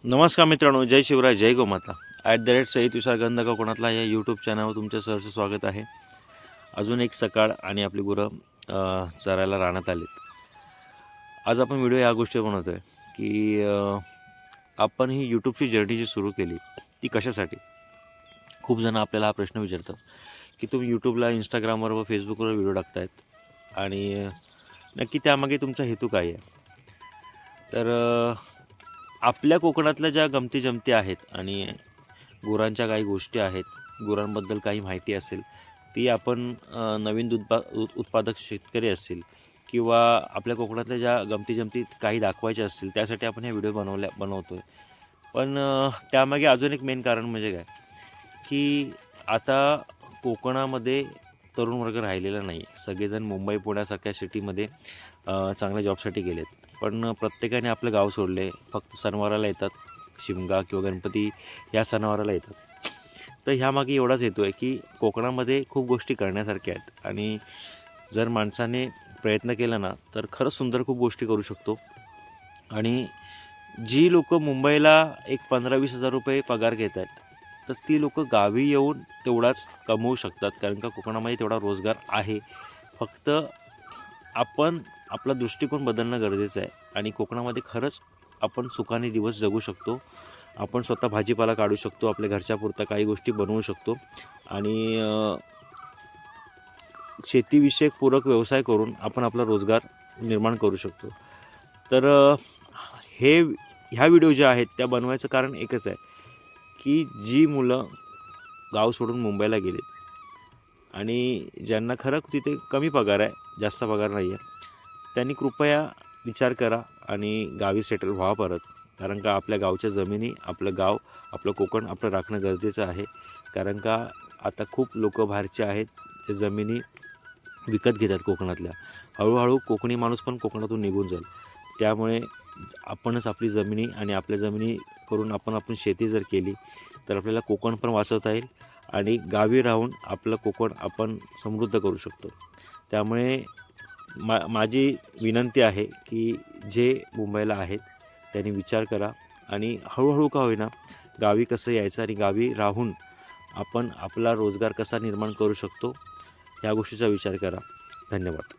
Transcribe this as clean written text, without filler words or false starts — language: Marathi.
नमस्कार मित्रांनो, जय शिवराय, जय गोमाता. @सई तुषार गंध कोकणातला या यूट्यूब चॅनलवर तुमचं सहर्ष स्वागत आहे. अजून एक सकाळ आणि आपली गुरं चरायला रानात आलीत. आज आपण व्हिडिओ या गोष्टी बनवतो आहे की आपण ही यूट्यूबची जर्नी जी सुरू केली ती कशासाठी. खूप जण आपल्याला हा प्रश्न विचारतात की तुम्ही यूट्यूबला, इंस्टाग्रामवर व फेसबुकवर व्हिडिओ टाकतायत आणि नक्की त्यामागे तुमचा हेतू काय आहे. तर आपल्या कोकणातल्या ज्या गमती जमती आहेत आणि गुरांच्या काही गोष्टी आहेत, गुरांबद्दल काही माहिती असेल ती आपण नवीन उत्पादक शेतकरी असतील किंवा आपल्या कोकणातल्या ज्या गमती जमती काही दाखवायच्या असतील त्यासाठी आपण हे व्हिडिओ बनवतो आहे. पण त्यामागे अजून एक मेन कारण म्हणजे काय की आता कोकणामध्ये तरुण वर्ग राहिलेला नाही. सगळेजण मुंबई पुण्यासारख्या सिटीमध्ये चांगल्या जॉबसाठी गेलेत. पण प्रत्येकाने आपलं गाव सोडले, फक्त सणवाराला येतात. शिमगा किंवा गणपती या सणावाराला येतात. तर ह्यामागे एवढाच येतो आहे की कोकणामध्ये खूप गोष्टी करण्यासारख्या आहेत आणि जर माणसाने प्रयत्न केला ना तर खरंच सुंदर खूप गोष्टी करू शकतो. आणि जी लोकं मुंबईला एक 15-20 हजार रुपये पगार घेत आहेत तर ती लोकं गावी येऊन तेवढाच कमवू शकतात, कारण का कोकणामध्ये तेवढा रोजगार आहे. फक्त आपण आपला दृष्टिकोन बदलणं गरजेचं आहे आणि कोकणामध्ये खरंच आपण सुखाने दिवस जगू शकतो. आपण स्वतः भाजीपाला काढू शकतो, आपल्या घरच्यापुरता काही गोष्टी बनवू शकतो आणि शेतीविषयक पूरक व्यवसाय करून आपण आपला रोजगार निर्माण करू शकतो. तर ह्या व्हिडिओ ज्या आहेत त्या बनवायचं कारण एकच आहे की जी मुलं गाव सोडून मुंबईला गेलेत आणि ज्यांना खरं तिथे कमी पगार आहे, जास्त पगार नाही आहे, त्यांनी कृपया विचार करा आणि गावी सेटल व्हा परत. कारण का आपल्या गावच्या जमिनी, आपलं गाव, आपलं कोकण आपलं राखणं गरजेचं आहे. कारण का आता खूप लोक बाहेरचे आहेत ते जमिनी विकत घेतात कोकणातल्या. हळूहळू कोकणी माणूस पण कोकणातून निघून जाईल. त्यामुळे आपणच आपली जमिनी आणि आपल्या जमिनी करून आपण शेती जर केली तर आपल्याला कोकण पण वाचवता येईल आणि गावी राहून आपलं कोकण आपण समृद्ध करू शकतो. त्यामुळे माझी विनंती आहे की जे मुंबईला आहेत त्यांनी विचार करा आणि हळूहळू का होईना गावी कसं यायचं आणि गावी राहून आपण आपला रोजगार कसा निर्माण करू शकतो या गोष्टीचा विचार करा. धन्यवाद.